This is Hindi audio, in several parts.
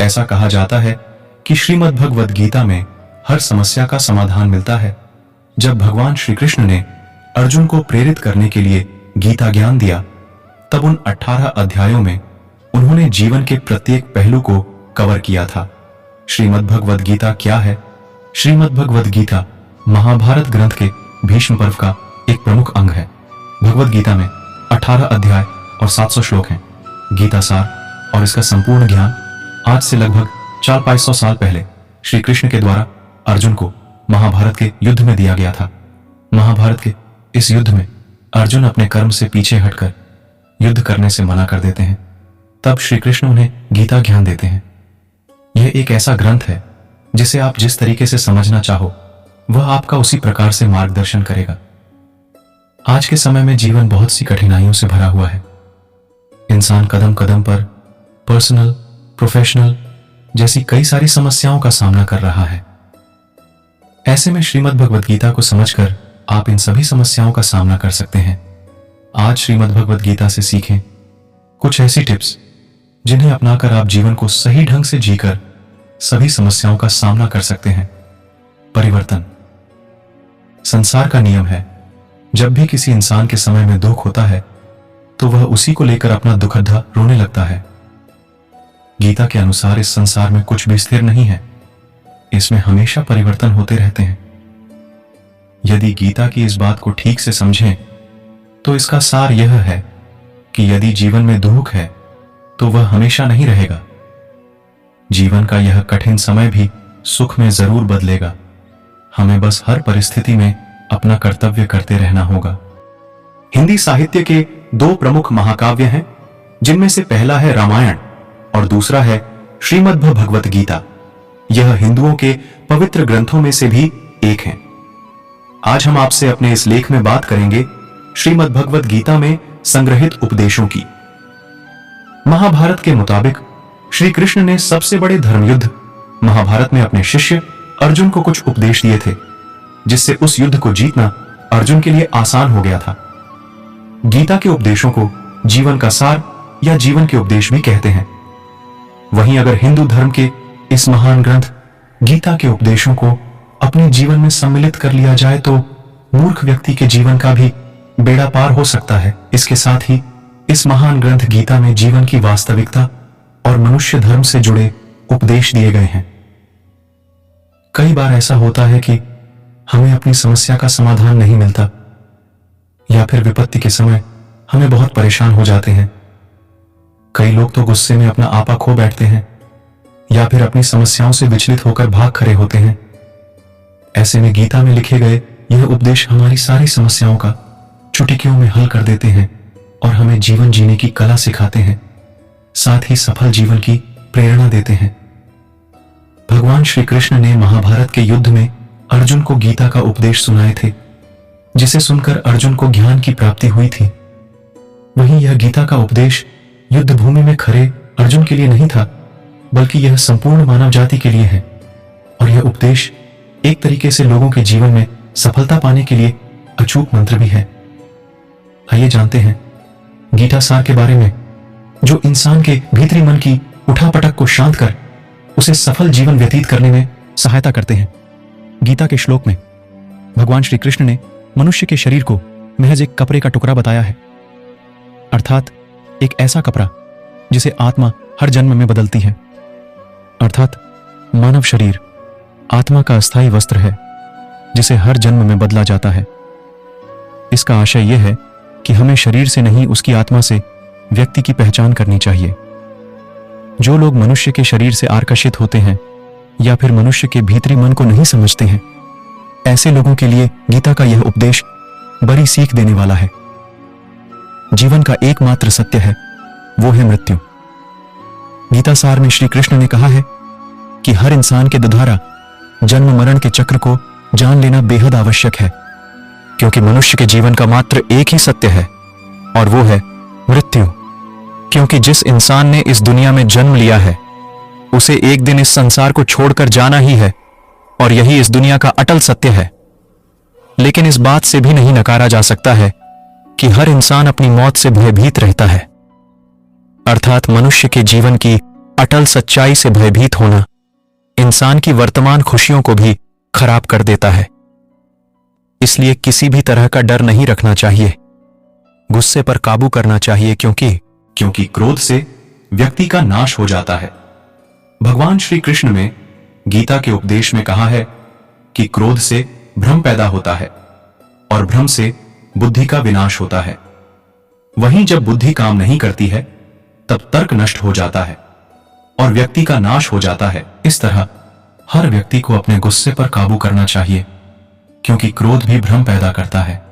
ऐसा कहा जाता है कि श्रीमद् भगवद गीता में हर समस्या का समाधान मिलता है। जब भगवान श्री कृष्ण ने अर्जुन को प्रेरित करने के लिए गीता ज्ञान दिया, तब उन 18 अध्यायों में उन्होंने जीवन के प्रत्येक पहलू को कवर किया था। श्रीमद् भगवद गीता क्या है? श्रीमद् भगवद गीता महाभारत ग्रंथ के भीष्म पर्व का एक प्रमुख अंग है। भगवद गीता में 18 अध्याय और 700 श्लोक हैं। गीता सार और इसका संपूर्ण ज्ञान आज से लगभग 400-500 साल पहले श्री कृष्ण के द्वारा अर्जुन को महाभारत के युद्ध में दिया गया था। महाभारत के इस युद्ध में अर्जुन अपने कर्म से पीछे हटकर युद्ध करने से मना कर देते हैं। तब श्री कृष्ण उन्हें गीता ज्ञान देते हैं। यह एक ऐसा ग्रंथ है जिसे आप जिस तरीके से समझना चाहो वह आपका उसी प्रकार से मार्गदर्शन करेगा। आज के समय में जीवन बहुत सी कठिनाइयों से भरा हुआ है। इंसान कदम कदम पर पर्सनल, प्रोफेशनल जैसी कई सारी समस्याओं का सामना कर रहा है। ऐसे में श्रीमद् भगवद गीता को समझकर आप इन सभी समस्याओं का सामना कर सकते हैं। आज श्रीमद् भगवद गीता से सीखें कुछ ऐसी टिप्स जिन्हें अपनाकर आप जीवन को सही ढंग से जीकर सभी समस्याओं का सामना कर सकते हैं। परिवर्तन संसार का नियम है। जब भी किसी इंसान के समय में दुख होता है तो वह उसी को लेकर अपना दुखद्धा रोने लगता है। गीता के अनुसार इस संसार में कुछ भी स्थिर नहीं है। इसमें हमेशा परिवर्तन होते रहते हैं। यदि गीता की इस बात को ठीक से समझें तो इसका सार यह है कि यदि जीवन में दुख है तो वह हमेशा नहीं रहेगा। जीवन का यह कठिन समय भी सुख में जरूर बदलेगा। हमें बस हर परिस्थिति में अपना कर्तव्य करते रहना होगा। हिंदी साहित्य के 2 प्रमुख महाकाव्य हैं, जिनमें से पहला है रामायण और दूसरा है श्रीमद् भगवद गीता। यह हिंदुओं के पवित्र ग्रंथों में से भी एक है। आज हम आपसे अपने इस लेख में बात करेंगे श्रीमद् भगवद गीता में संग्रहित उपदेशों की। महाभारत के मुताबिक श्री कृष्ण ने सबसे बड़े धर्मयुद्ध महाभारत में अपने शिष्य अर्जुन को कुछ उपदेश दिए थे, जिससे उस युद्ध को जीतना अर्जुन के लिए आसान हो गया था। गीता के उपदेशों को जीवन का सार या जीवन के उपदेश भी कहते हैं। वहीं अगर हिंदू धर्म के इस महान ग्रंथ गीता के उपदेशों को अपने जीवन में सम्मिलित कर लिया जाए तो मूर्ख व्यक्ति के जीवन का भी बेड़ा पार हो सकता है। इसके साथ ही इस महान ग्रंथ गीता में जीवन की वास्तविकता और मनुष्य धर्म से जुड़े उपदेश दिए गए हैं। कई बार ऐसा होता है कि हमें अपनी समस्या का समाधान नहीं मिलता, या फिर विपत्ति के समय हमें बहुत परेशान हो जाते हैं। कई लोग तो गुस्से में अपना आपा खो बैठते हैं या फिर अपनी समस्याओं से विचलित होकर भाग खड़े होते हैं। ऐसे में गीता में लिखे गए यह उपदेश हमारी सारी समस्याओं का चुटकियों में हल कर देते हैं और हमें जीवन जीने की कला सिखाते हैं, साथ ही सफल जीवन की प्रेरणा देते हैं। भगवान श्री कृष्ण ने महाभारत के युद्ध में अर्जुन को गीता का उपदेश सुनाए थे, जिसे सुनकर अर्जुन को ज्ञान की प्राप्ति हुई थी। वहीं यह गीता का उपदेश युद्ध भूमि में खड़े अर्जुन के लिए नहीं था, बल्कि यह संपूर्ण मानव जाति के लिए है। और यह उपदेश एक तरीके से लोगों के जीवन में सफलता पाने के लिए अचूक मंत्र भी है। आइए जानते हैं गीता सार के बारे में, जो इंसान के भीतरी मन की उठापटक को शांत कर उसे सफल जीवन व्यतीत करने में सहायता करते हैं। गीता के श्लोक में भगवान श्री कृष्ण ने मनुष्य के शरीर को महज एक कपड़े का टुकड़ा बताया है, अर्थात एक ऐसा कपड़ा जिसे आत्मा हर जन्म में बदलती है। अर्थात मानव शरीर आत्मा का अस्थायी वस्त्र है, जिसे हर जन्म में बदला जाता है। इसका आशय यह है कि हमें शरीर से नहीं, उसकी आत्मा से व्यक्ति की पहचान करनी चाहिए। जो लोग मनुष्य के शरीर से आकर्षित होते हैं या फिर मनुष्य के भीतरी मन को नहीं समझते हैं, ऐसे लोगों के लिए गीता का यह उपदेश बड़ी सीख देने वाला है। जीवन का एकमात्र सत्य है, वो है मृत्यु। गीता सार में श्री कृष्ण ने कहा है कि हर इंसान के द्वारा जन्म मरण के चक्र को जान लेना बेहद आवश्यक है, क्योंकि मनुष्य के जीवन का मात्र एक ही सत्य है और वो है मृत्यु। क्योंकि जिस इंसान ने इस दुनिया में जन्म लिया है उसे एक दिन इस संसार को छोड़कर जाना ही है, और यही इस दुनिया का अटल सत्य है। लेकिन इस बात से भी नहीं नकारा जा सकता है कि हर इंसान अपनी मौत से भयभीत रहता है। अर्थात मनुष्य के जीवन की अटल सच्चाई से भयभीत होना इंसान की वर्तमान खुशियों को भी खराब कर देता है। इसलिए किसी भी तरह का डर नहीं रखना चाहिए, गुस्से पर काबू करना चाहिए, क्योंकि क्रोध से व्यक्ति का नाश हो जाता है। भगवान श्री कृष्ण ने गीता के उपदेश में कहा है कि क्रोध से भ्रम पैदा होता है और भ्रम से बुद्धि का विनाश होता है। वहीं जब बुद्धि काम नहीं करती है तब तर्क नष्ट हो जाता है और व्यक्ति का नाश हो जाता है। इस तरह हर व्यक्ति को अपने गुस्से पर काबू करना चाहिए, क्योंकि क्रोध भी भ्रम पैदा करता है।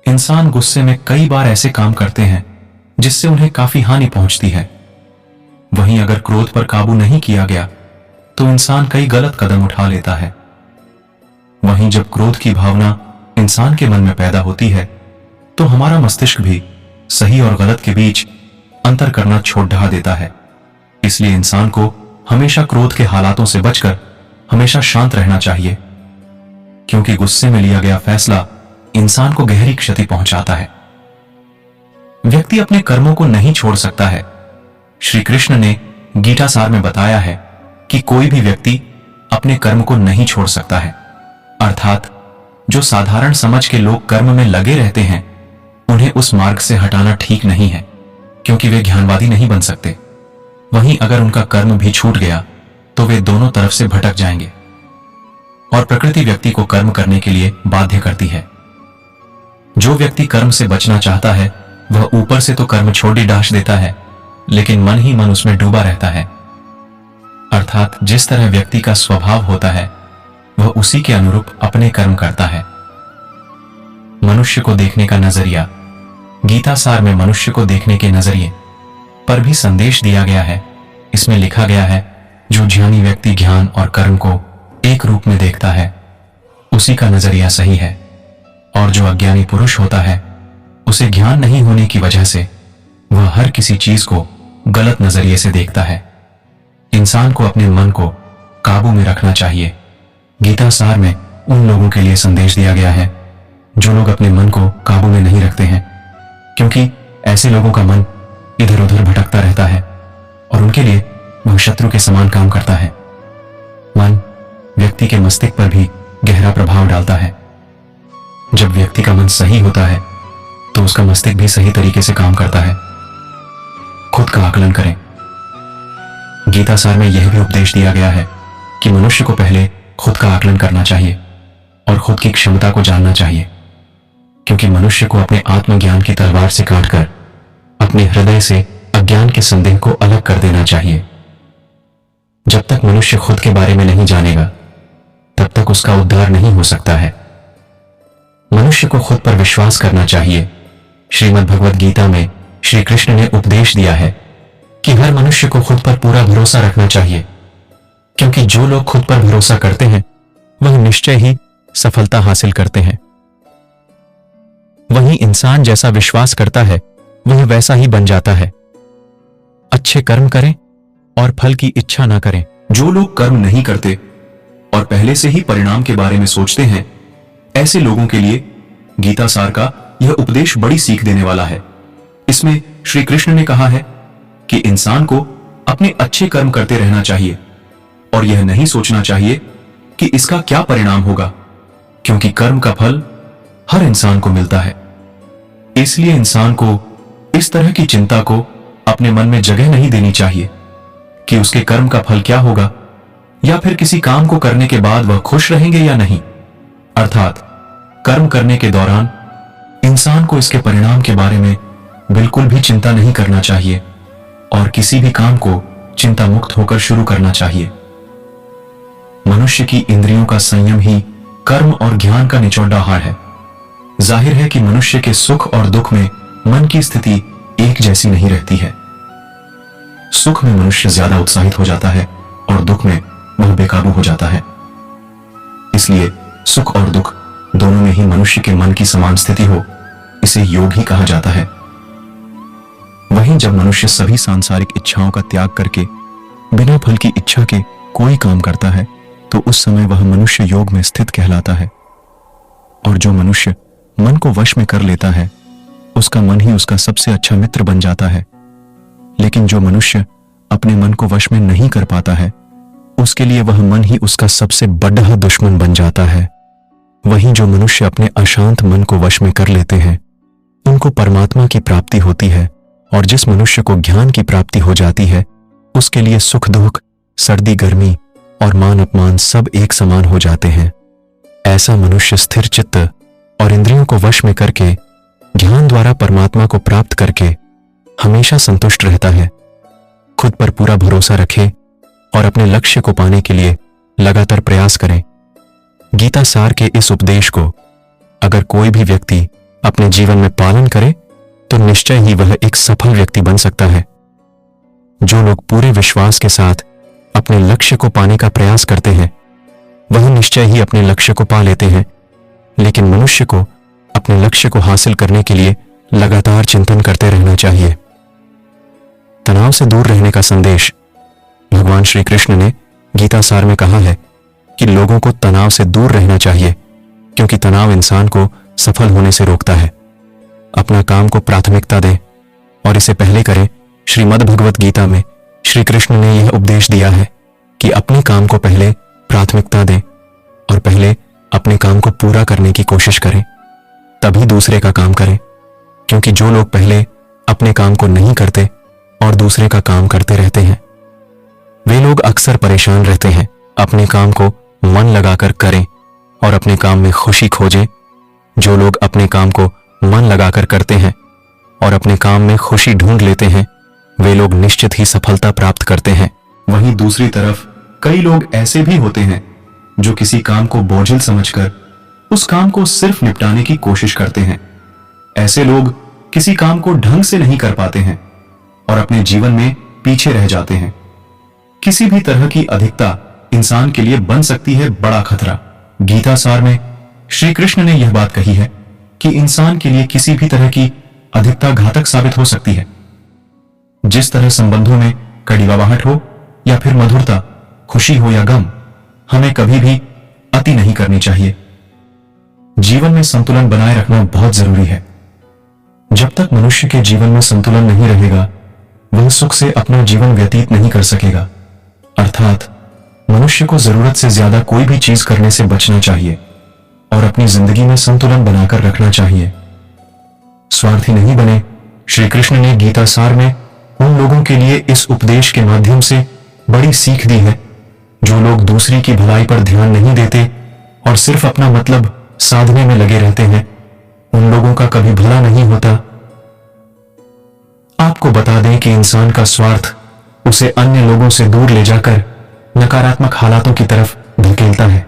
इंसान गुस्से में कई बार ऐसे काम करते हैं जिससे उन्हें काफी हानि पहुंचती है। वहीं अगर क्रोध पर काबू नहीं किया गया तो इंसान कई गलत कदम उठा लेता है। वहीं जब क्रोध की भावना इंसान के मन में पैदा होती है तो हमारा मस्तिष्क भी सही और गलत के बीच अंतर करना छोड़ ढा देता है। इसलिए इंसान को हमेशा क्रोध के हालातों से बचकर हमेशा शांत रहना चाहिए, क्योंकि गुस्से में लिया गया फैसला इंसान को गहरी क्षति पहुंचाता है। व्यक्ति अपने कर्मों को नहीं छोड़ सकता है। श्री कृष्ण ने गीता सार में बताया है कि कोई भी व्यक्ति अपने कर्म को नहीं छोड़ सकता है। अर्थात जो साधारण समझ के लोग कर्म में लगे रहते हैं उन्हें उस मार्ग से हटाना ठीक नहीं है, क्योंकि वे ज्ञानवादी नहीं बन सकते। वहीं अगर उनका कर्म भी छूट गया तो वे दोनों तरफ से भटक जाएंगे और प्रकृति व्यक्ति को कर्म करने के लिए बाध्य करती है। जो व्यक्ति कर्म से बचना चाहता है वह ऊपर से तो कर्म छोड़ ही डाश देता है, लेकिन मन ही मन उसमें डूबा रहता है। अर्थात जिस तरह व्यक्ति का स्वभाव होता है वह उसी के अनुरूप अपने कर्म करता है। मनुष्य को देखने का नजरिया। गीता सार में मनुष्य को देखने के नजरिए पर भी संदेश दिया गया है। इसमें लिखा गया है, जो ज्ञानी व्यक्ति ज्ञान और कर्म को एक रूप में देखता है उसी का नजरिया सही है, और जो अज्ञानी पुरुष होता है उसे ज्ञान नहीं होने की वजह से वह हर किसी चीज को गलत नजरिए से देखता है। इंसान को अपने मन को काबू में रखना चाहिए। गीता सार में उन लोगों के लिए संदेश दिया गया है जो लोग अपने मन को काबू में नहीं रखते हैं, क्योंकि ऐसे लोगों का मन इधर उधर भटकता रहता है और उनके लिए वह शत्रु के समान काम करता है। मन व्यक्ति के मस्तिष्क पर भी गहरा प्रभाव डालता है। जब व्यक्ति का मन सही होता है तो उसका मस्तिष्क भी सही तरीके से काम करता है। खुद का आकलन करें। गीता सार में यह भी उपदेश दिया गया है कि मनुष्य को पहले खुद का आकलन करना चाहिए और खुद की क्षमता को जानना चाहिए, क्योंकि मनुष्य को अपने आत्मज्ञान की तलवार से काटकर अपने हृदय से अज्ञान के संदेह को अलग कर देना चाहिए। जब तक मनुष्य खुद के बारे में नहीं जानेगा तब तक उसका उद्धार नहीं हो सकता है। मनुष्य को खुद पर विश्वास करना चाहिए। श्रीमद् भगवद गीता में श्री कृष्ण ने उपदेश दिया है कि हर मनुष्य को खुद पर पूरा भरोसा रखना चाहिए, क्योंकि जो लोग खुद पर भरोसा करते हैं वह निश्चय ही सफलता हासिल करते हैं। वहीं इंसान जैसा विश्वास करता है वह वैसा ही बन जाता है। अच्छे कर्म करें और फल की इच्छा ना करें। जो लोग कर्म नहीं करते और पहले से ही परिणाम के बारे में सोचते हैं, ऐसे लोगों के लिए गीता सार का यह उपदेश बड़ी सीख देने वाला है। इसमें श्री कृष्ण ने कहा है कि इंसान को अपने अच्छे कर्म करते रहना चाहिए और यह नहीं सोचना चाहिए कि इसका क्या परिणाम होगा, क्योंकि कर्म का फल हर इंसान को मिलता है। इसलिए इंसान को इस तरह की चिंता को अपने मन में जगह नहीं देनी चाहिए कि उसके कर्म का फल क्या होगा, या फिर किसी काम को करने के बाद वह खुश रहेंगे या नहीं। अर्थात कर्म करने के दौरान इंसान को इसके परिणाम के बारे में बिल्कुल भी चिंता नहीं करना चाहिए और किसी भी काम को चिंता मुक्त होकर शुरू करना चाहिए। मनुष्य की इंद्रियों का संयम ही कर्म और ज्ञान का निचोड़हार है। जाहिर है कि मनुष्य के सुख और दुख में मन की स्थिति एक जैसी नहीं रहती है। सुख में मनुष्य ज्यादा उत्साहित हो जाता है और दुख में वह बेकाबू हो जाता है। इसलिए सुख और दुख दोनों में ही मनुष्य के मन की समान स्थिति हो, इसे योग ही कहा जाता है। वहीं जब मनुष्य सभी सांसारिक इच्छाओं का त्याग करके बिना फल की इच्छा के कोई काम करता है तो उस समय वह मनुष्य योग में स्थित कहलाता है। और जो मनुष्य मन को वश में कर लेता है उसका मन ही उसका सबसे अच्छा मित्र बन जाता है। लेकिन जो मनुष्य अपने मन को वश में नहीं कर पाता है, उसके लिए वह मन ही उसका सबसे बड़ा दुश्मन बन जाता है। वहीं जो मनुष्य अपने अशांत मन को वश में कर लेते हैं, उनको परमात्मा की प्राप्ति होती है। और जिस मनुष्य को ज्ञान की प्राप्ति हो जाती है, उसके लिए सुख दुख, सर्दी गर्मी और मान अपमान सब एक समान हो जाते हैं। ऐसा मनुष्य स्थिर चित्त और इंद्रियों को वश में करके ज्ञान द्वारा परमात्मा को प्राप्त करके हमेशा संतुष्ट रहता है। खुद पर पूरा भरोसा रखे और अपने लक्ष्य को पाने के लिए लगातार प्रयास करें। गीता सार के इस उपदेश को अगर कोई भी व्यक्ति अपने जीवन में पालन करे तो निश्चय ही वह एक सफल व्यक्ति बन सकता है। जो लोग पूरे विश्वास के साथ अपने लक्ष्य को पाने का प्रयास करते हैं, वह निश्चय ही अपने लक्ष्य को पा लेते हैं। लेकिन मनुष्य को अपने लक्ष्य को हासिल करने के लिए लगातार चिंतन करते रहना चाहिए। तनाव से दूर रहने का संदेश भगवान श्री कृष्ण ने गीता सार में कहा है कि लोगों को तनाव से दूर रहना चाहिए, क्योंकि तनाव इंसान को सफल होने से रोकता है। अपना काम को प्राथमिकता दें और इसे पहले करें। श्रीमद् भगवत गीता में श्री कृष्ण ने यह उपदेश दिया है कि अपने काम को पहले प्राथमिकता दें और पहले अपने काम को पूरा करने की कोशिश करें, तभी दूसरे का काम करें। क्योंकि जो लोग पहले अपने काम को नहीं करते और दूसरे का काम करते रहते हैं, वे लोग अक्सर परेशान रहते हैं। अपने काम को मन लगाकर करें और अपने काम में खुशी खोजें। जो लोग अपने काम को मन लगाकर करते हैं और अपने काम में खुशी ढूंढ लेते हैं, वे लोग निश्चित ही सफलता प्राप्त करते हैं। वहीं दूसरी तरफ कई लोग ऐसे भी होते हैं जो किसी काम को बोझिल समझकर उस काम को सिर्फ निपटाने की कोशिश करते हैं। ऐसे लोग किसी काम को ढंग से नहीं कर पाते हैं और अपने जीवन में पीछे रह जाते हैं। किसी भी तरह की अधिकता इंसान के लिए बन सकती है बड़ा खतरा। गीता सार में श्री कृष्ण ने यह बात कही है कि इंसान के लिए किसी भी तरह की अधिकता घातक साबित हो सकती है। जिस तरह संबंधों में कड़वाहट हो या फिर मधुरता, खुशी हो या गम, हमें कभी भी अति नहीं करनी चाहिए। जीवन में संतुलन बनाए रखना बहुत जरूरी है। जब तक मनुष्य के जीवन में संतुलन नहीं रहेगा, वह सुख से अपना जीवन व्यतीत नहीं कर सकेगा। अर्थात मनुष्य को जरूरत से ज्यादा कोई भी चीज करने से बचना चाहिए और अपनी जिंदगी में संतुलन बनाकर रखना चाहिए। स्वार्थी नहीं बने। श्री कृष्ण ने गीता सार में उन लोगों के लिए इस उपदेश के माध्यम से बड़ी सीख दी है जो लोग दूसरी की भलाई पर ध्यान नहीं देते और सिर्फ अपना मतलब साधने में लगे रहते हैं। उन लोगों का कभी भला नहीं होता। आपको बता दें कि इंसान का स्वार्थ उसे अन्य लोगों से दूर ले जाकर नकारात्मक हालातों की तरफ धकेलता है,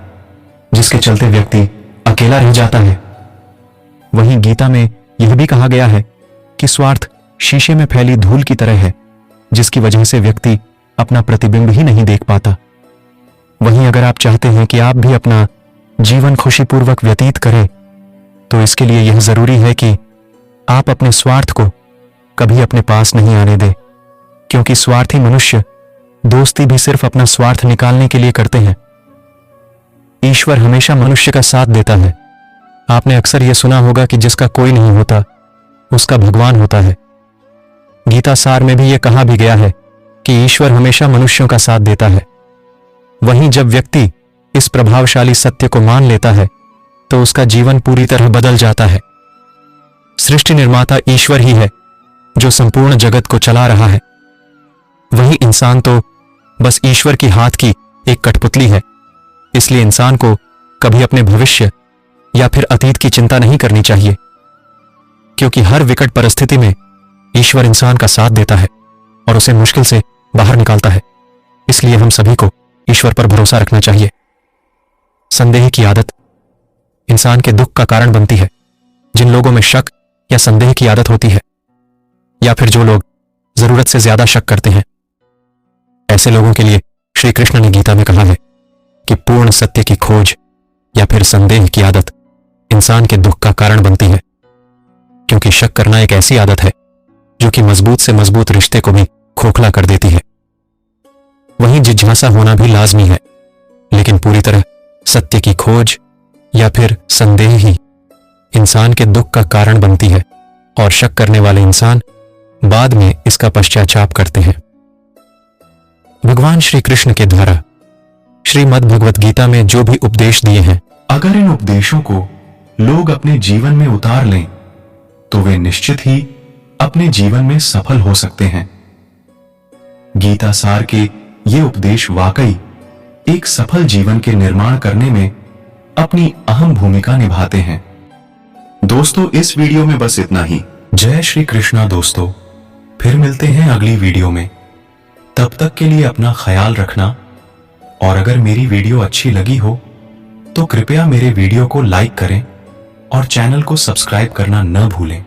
जिसके चलते व्यक्ति अकेला रह जाता है। वहीं गीता में यह भी कहा गया है कि स्वार्थ शीशे में फैली धूल की तरह है, जिसकी वजह से व्यक्ति अपना प्रतिबिंब ही नहीं देख पाता। वहीं अगर आप चाहते हैं कि आप भी अपना जीवन खुशीपूर्वक व्यतीत करें, तो इसके लिए यह जरूरी है कि आप अपने स्वार्थ को कभी अपने पास नहीं आने दें, क्योंकि स्वार्थी मनुष्य दोस्ती भी सिर्फ अपना स्वार्थ निकालने के लिए करते हैं। ईश्वर हमेशा मनुष्य का साथ देता है। आपने अक्सर यह सुना होगा कि जिसका कोई नहीं होता उसका भगवान होता है। गीता सार में भी यह कहा भी गया है कि ईश्वर हमेशा मनुष्यों का साथ देता है। वहीं जब व्यक्ति इस प्रभावशाली सत्य को मान लेता है तो उसका जीवन पूरी तरह बदल जाता है। सृष्टि निर्माता ईश्वर ही है जो संपूर्ण जगत को चला रहा है। वही इंसान तो बस ईश्वर की हाथ की एक कठपुतली है। इसलिए इंसान को कभी अपने भविष्य या फिर अतीत की चिंता नहीं करनी चाहिए, क्योंकि हर विकट परिस्थिति में ईश्वर इंसान का साथ देता है और उसे मुश्किल से बाहर निकालता है। इसलिए हम सभी को ईश्वर पर भरोसा रखना चाहिए। संदेह की आदत इंसान के दुख का कारण बनती है। जिन लोगों में शक या संदेह की आदत होती है, या फिर जो लोग जरूरत से ज्यादा शक करते हैं, ऐसे लोगों के लिए श्री कृष्ण ने गीता में कहा है कि पूर्ण सत्य की खोज या फिर संदेह की आदत इंसान के दुख का कारण बनती है, क्योंकि शक करना एक ऐसी आदत है जो कि मजबूत से मजबूत रिश्ते को भी खोखला कर देती है। वहीं जिज्ञासा होना भी लाजमी है, लेकिन पूरी तरह सत्य की खोज या फिर संदेह ही इंसान के दुख का कारण बनती है और शक करने वाले इंसान बाद में इसका पश्चाताप करते हैं। भगवान श्री कृष्ण के द्वारा श्रीमद् भगवत गीता में जो भी उपदेश दिए हैं, अगर इन उपदेशों को लोग अपने जीवन में उतार लें तो वे निश्चित ही अपने जीवन में सफल हो सकते हैं। गीता सार के ये उपदेश वाकई एक सफल जीवन के निर्माण करने में अपनी अहम भूमिका निभाते हैं। दोस्तों, इस वीडियो में बस इतना ही। जय श्री कृष्णा दोस्तों, फिर मिलते हैं अगली वीडियो में। तब तक के लिए अपना ख्याल रखना, और अगर मेरी वीडियो अच्छी लगी हो तो कृपया मेरे वीडियो को लाइक करें और चैनल को सब्सक्राइब करना न भूलें।